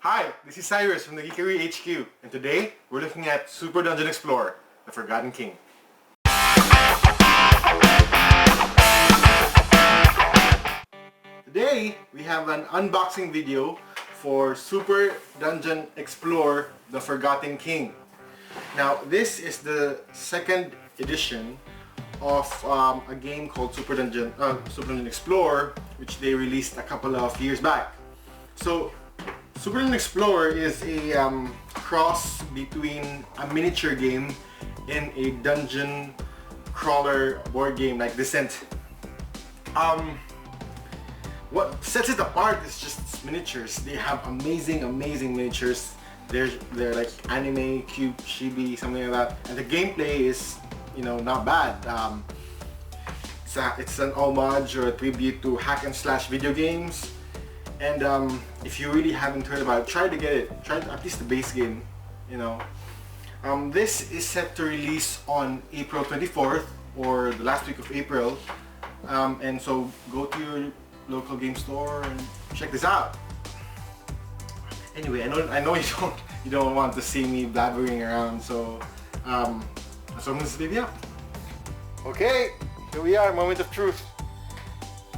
Hi, this is Cyrus from the Geekery HQ, and today we're looking at Super Dungeon Explorer, the Forgotten King. Today we have an unboxing video for Super Dungeon Explorer, the Forgotten King. Now this is the second edition of a game called Super Dungeon Explorer, which they released a couple of years back. So Super Dungeon Explorer is a cross between a miniature game and a dungeon crawler board game like Descent. What sets it apart is just its miniatures. They have amazing miniatures. They're like anime, cute, chibi, something like that. And the gameplay is, not bad. It's an homage or a tribute to hack and slash video games. And if you really haven't heard about it, try to get it. Try at least the base game, This is set to release on April 24th or the last week of April. And so go to your local game store and check this out. Anyway, I know you don't want to see me blabbering around, so let's open this baby up. Okay, here we are, moment of truth.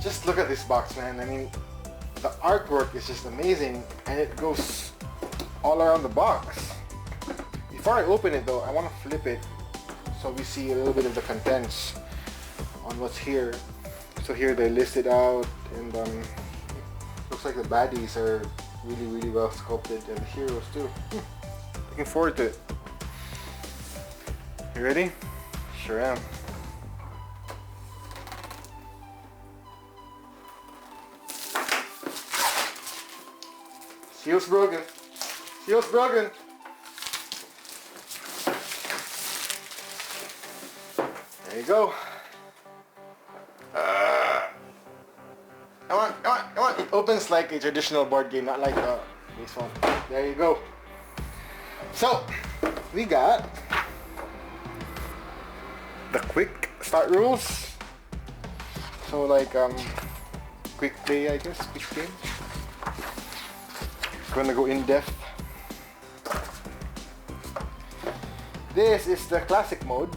Just look at this box, man. I mean, the artwork is just amazing, and it goes all around the box. Before I open it though, I want to flip it so we see a little bit of the contents on what's here. So here they list it out, and looks like the baddies are really well sculpted, and the heroes too. Looking forward to it. You ready? Sure am. Seal's broken. Seal's broken. There you go. Come on. It opens like a traditional board game, not like this one. There you go. So, we got the quick start rules. So like quick play, I guess, quick game. Gonna go in depth. This is the classic mode,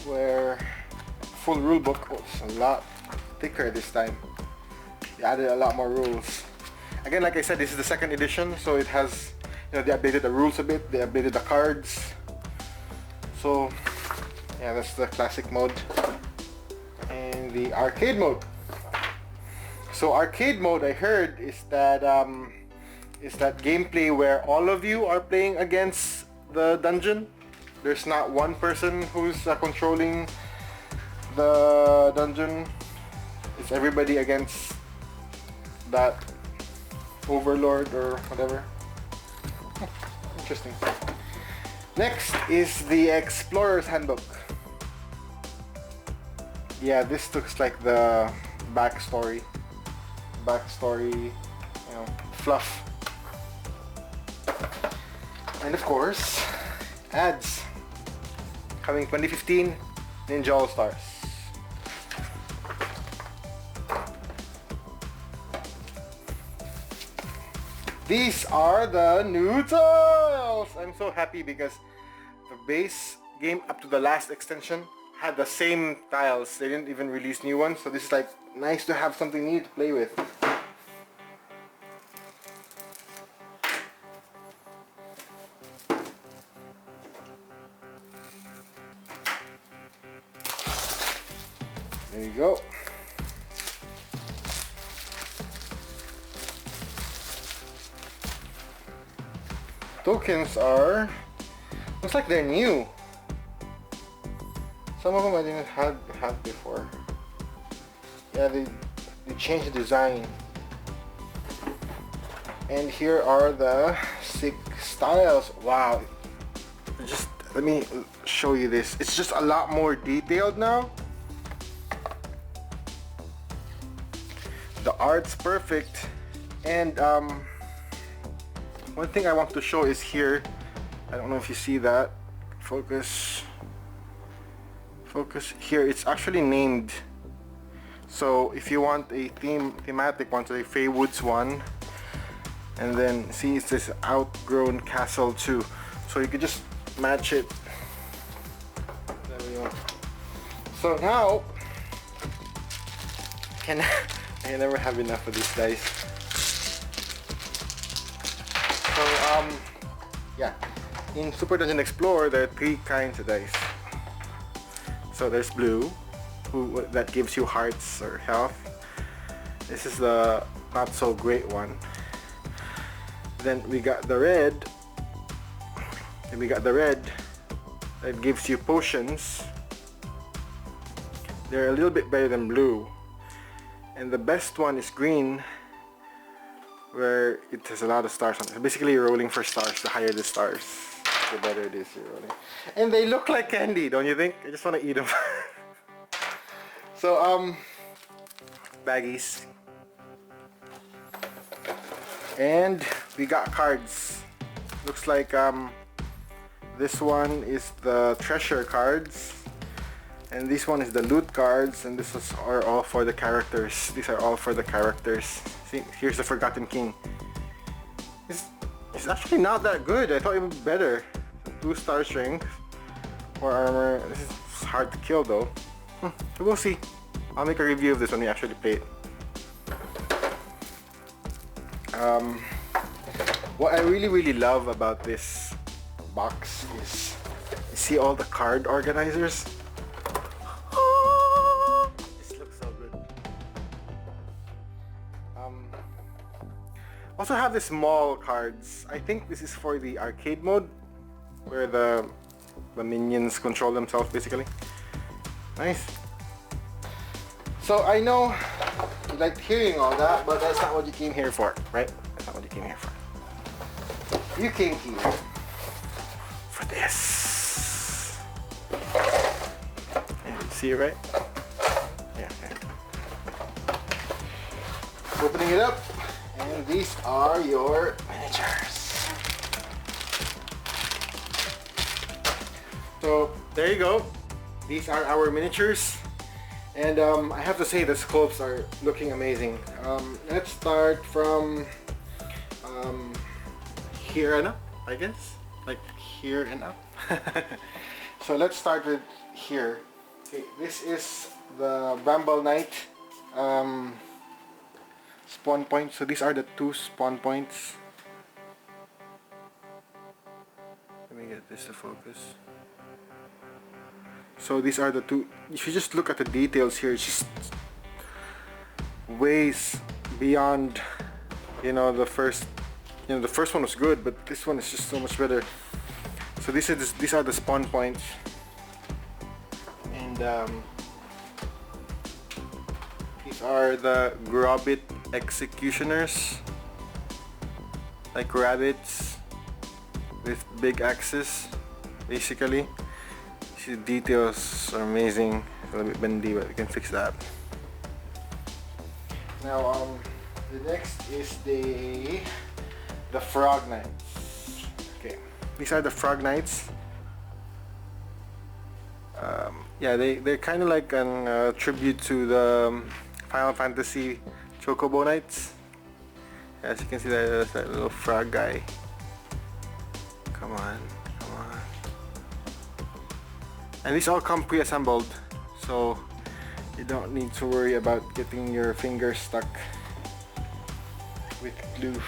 where full rule book is a lot thicker this time. They added a lot more rules. Again, like I said, this is the second edition, so it has, they updated the rules a bit, they updated the cards. So yeah, that's the classic mode. And the arcade mode. So arcade mode, I heard, is that gameplay where all of you are playing against the dungeon. There's not one person who's controlling the dungeon. It's everybody against that overlord or whatever. Interesting. Next is the Explorer's Handbook. Yeah, this looks like the backstory, fluff. And of course, ads. Coming 2015, Ninja All Stars. These are the new tiles! I'm so happy because the base game up to the last extension had the same tiles. They didn't even release new ones, so this is like nice to have something new to play with. There you go. Tokens are, looks like they're new. Some of them I didn't have before. Yeah, they changed the design. And here are the 6 styles. Wow. Just let me show you this. It's just a lot more detailed now. The art's perfect, and one thing I want to show is here. I don't know if you see that. Focus here. It's actually named. So if you want a thematic one, so a Fey Woods one, And then see, it says outgrown castle too, so you could just match it. There we go. So now I can never have enough of these dice. So yeah, in Super Dungeon Explorer there are 3 kinds of dice. So there's blue, that gives you hearts or health. This is the not so great one. Then we got the red. Then we got the red that gives you potions. They're a little bit better than blue. And the best one is green, where it has a lot of stars on it. Basically you're rolling for stars. The higher the stars, the better it is you're rolling. And they look like candy, don't you think? I just want to eat them. So baggies. And we got cards. Looks like this one is the treasure cards, and this one is the loot cards, and are all for the characters. These are all for the characters. See, here's the Forgotten King. It's actually not that good. I thought it would be better. 2 star strength, 4 armor. This is hard to kill though. We'll see. I'll make a review of this when we actually play it. What I really love about this box is, you see all the card organizers? This looks so good. Also have the small cards. I think this is for the arcade mode, where the minions control themselves basically. Nice. So I know you liked hearing all that, but that's not what you came here for, right? That's not what you came here for. You came here for this. Yeah, see it, right? Yeah. Opening it up, and these are your miniatures. So there you go. These are our miniatures. And I have to say the sculpts are looking amazing. Let's start from here and up, I guess. Like here and up. So let's start with here. Okay, this is the Bramble Knight spawn points. So these are the 2 spawn points. Let me get this to focus. So these are the 2. If you just look at the details here, it's just ways beyond, you know, the first. You know, the first one was good, but this one is just so much better. So these are the spawn points, and these are the Grobit executioners, like rabbits with big axes, basically. The details are amazing. It's a little bit bendy, but we can fix that. Now the next is the Frog Knights. Okay, these are the Frog Knights. Yeah, they're kind of like a tribute to the Final Fantasy Chocobo Knights. As you can see, there's that little frog guy. Come on. And these all come pre-assembled, so you don't need to worry about getting your fingers stuck with glue.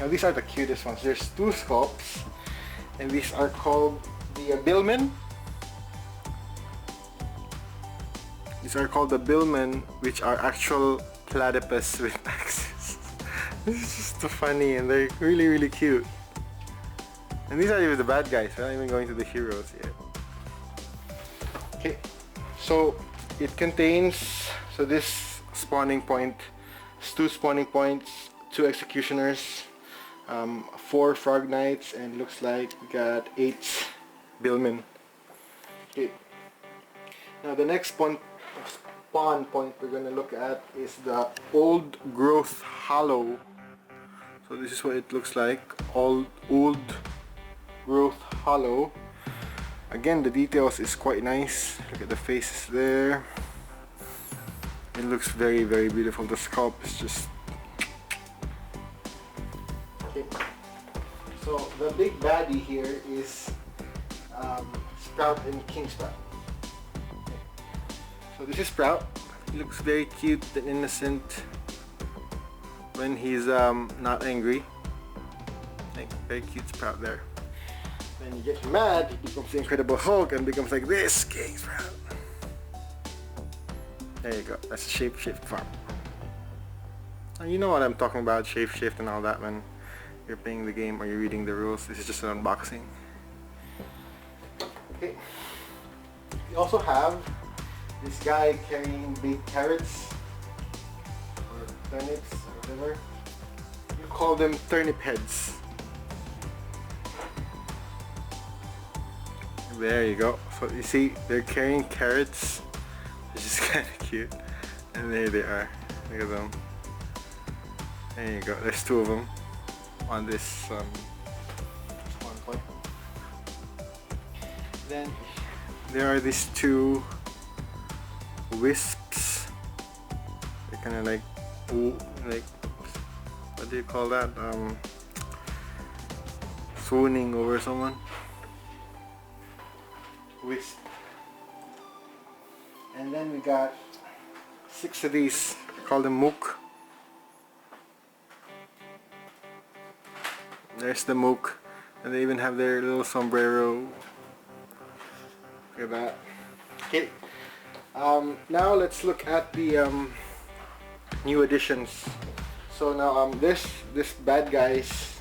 Now these are the cutest ones. There's 2 sculpts, and these are called the Billmen. These are called the Billmen, which are actual platypus with axes. This is just so funny, and they're really cute. And these are even the bad guys. We're not even going to the heroes yet. Okay, so it contains, this spawning point, 2 spawning points, 2 executioners, 4 frog knights, and looks like we got 8 billmen. Okay, now the next spawn point we're gonna look at is the Old Growth Hollow. So this is what it looks like, Old Growth Hollow. Again, the details is quite nice. Look at the faces there. It looks very beautiful. The sculpt is just So the big baddie here is Sprout and King Sprout. So this is Sprout. He looks very cute and innocent when he's not angry. Like, very cute Sprout there. Then you get mad, he becomes the Incredible Hulk and becomes like this, King Sprout. There you go. That's a shape-shift farm. Now, you know what I'm talking about, shape-shift and all that when you're playing the game or you're reading the rules. This is just an unboxing. Okay. We also have this guy carrying big carrots or turnips or whatever. You call them turnip heads. There you go. So you see they're carrying carrots, which is kind of cute. And there they are. Look at them. There you go. There's two of them on this one point. Then there are these two wisps. They're kind of like what do you call that? Swooning over someone. Wisp. And then we got 6 of these. We call them mook. There's the mook, and they even have their little sombrero. Look at that. Okay. Now let's look at the new additions. So now this bad guys,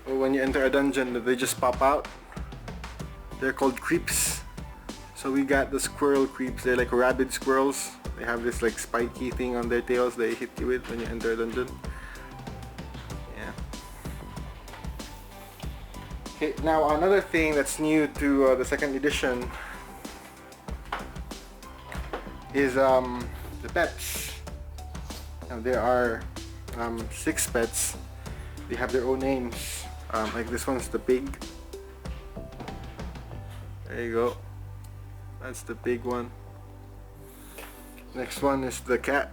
when you enter a dungeon, they just pop out. They're called creeps. So we got the squirrel creeps. They're like rabid squirrels. They have this like spiky thing on their tails they hit you with when you enter a dungeon. Yeah. Okay, now another thing that's new to the second edition is the pets. Now there are 6 pets. They have their own names. Like this one's the pig. There you go. That's the big one. Next one is the cat.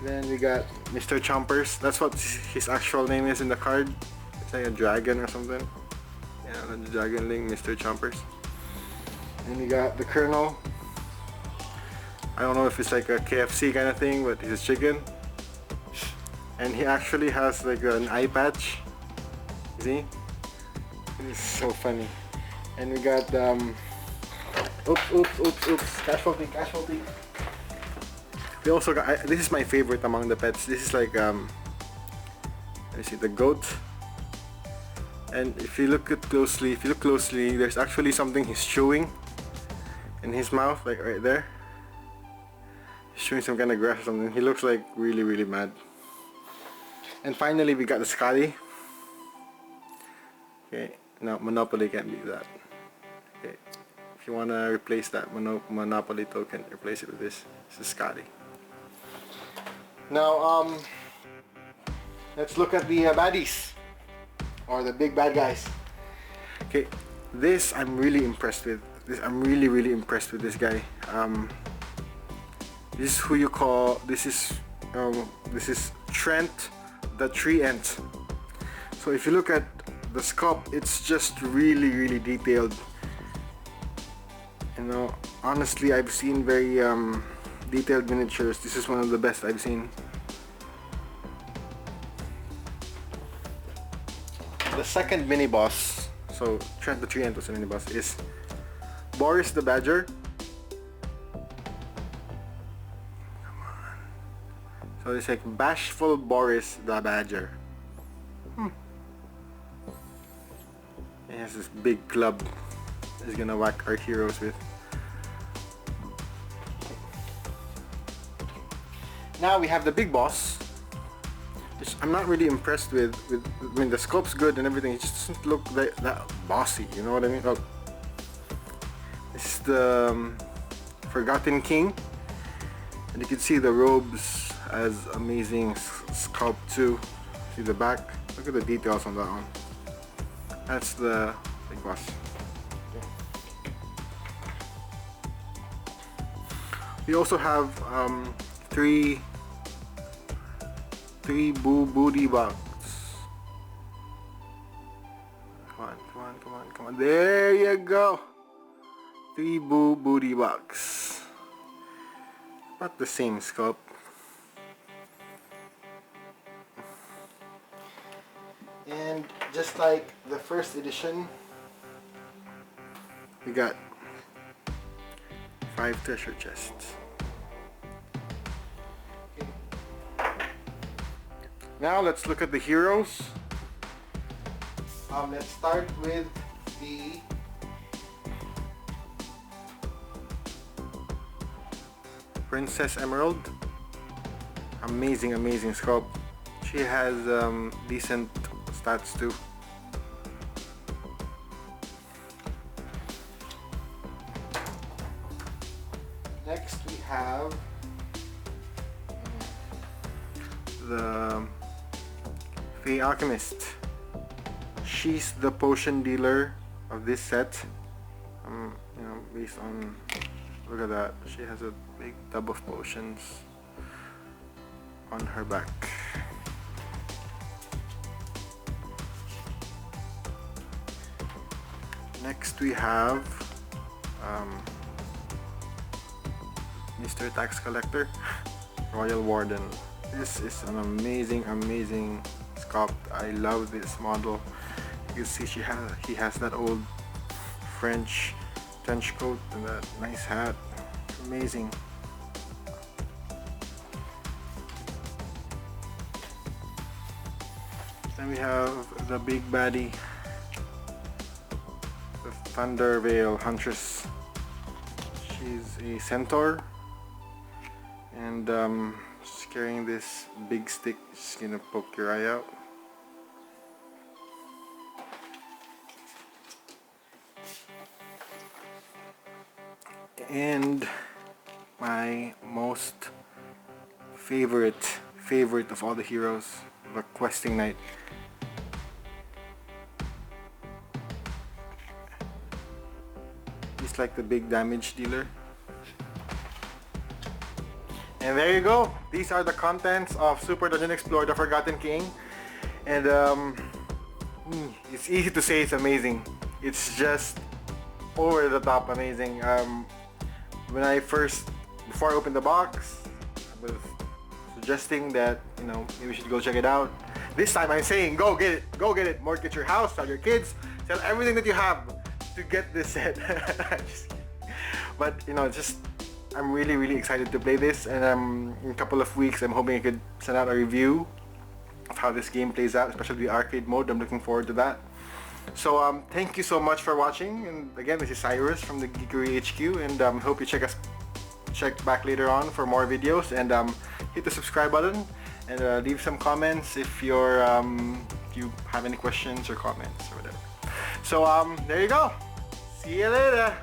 Then we got Mr. Chompers. That's what his actual name is in the card. It's like a dragon or something. Yeah, the dragonling, Mr. Chompers. And we got the Colonel. I don't know if it's like a KFC kind of thing, but he's a chicken. And he actually has like an eye patch. See? It's so funny. And we got oops, casualty. We also got, this is my favorite among the pets. This is like let me see, the goat. And if you look closely, there's actually something he's chewing in his mouth, like right there. He's chewing some kind of grass or something. He looks like really mad. And finally we got the Scotty. Okay, now Monopoly can't be that. Okay, if you want to replace that Monopoly token, replace it with this. This is Scotty. Now let's look at the baddies, or the big bad guys. Okay, this I'm really impressed with. I'm really impressed with this guy. This is who you call, this is Trent the Tree Ant. So if you look at the sculpt, it's just really detailed. You know, honestly, I've seen very detailed miniatures. This is one of the best I've seen. The second mini boss, so Trent the Tree Ant was a mini boss, is Boris the Badger. Come on. So it's like Bashful Boris the Badger. He has this big club he's gonna whack our heroes with. Now we have the big boss, which I'm not really impressed with. I mean, the sculpt's good and everything, it just doesn't look that bossy, you know what I mean? Oh. This is the Forgotten King, and you can see the robes as amazing sculpt too. See the back, look at the details on that one. That's the big boss. Okay. We also have 3 3 boo booty box. Come on, come on, come on, come on. There you go. 3 boo booty box. About the same scope. And just like the first edition, we got 5 treasure chests. Now let's look at the heroes. Let's start with the Princess Emerald. Amazing, amazing sculpt. She has decent stats too. Next we have the Fey Alchemist. She's the potion dealer of this set. You know, based on, look at that, she has a big tub of potions on her back. Next we have Mr. Tax Collector, Royal Warden. This is an amazing, amazing sculpt. I love this model. You see he has that old French trench coat and that nice hat. Amazing. Then we have the big baddie, the Thunder Veil Huntress. She's a centaur, and she's carrying this big stick. She's gonna poke your eye out. And my most favorite of all the heroes, the Questing Knight. He's like the big damage dealer. And there you go. These are the contents of Super Dungeon Explorer: The Forgotten King. And it's easy to say it's amazing. It's just over the top amazing. Before I opened the box, I was suggesting that, you know, maybe we should go check it out. This time I'm saying go get it, mortgage your house, tell your kids, sell everything that you have to get this set. But you know, I'm really excited to play this, and in a couple of weeks I'm hoping I could send out a review of how this game plays out, especially the arcade mode. I'm looking forward to that. So thank you so much for watching, and again, this is Cyrus from the Geekery HQ, and hope you check back later on for more videos, and hit the subscribe button, and leave some comments if you have any questions or comments or whatever. So there you go. See you later.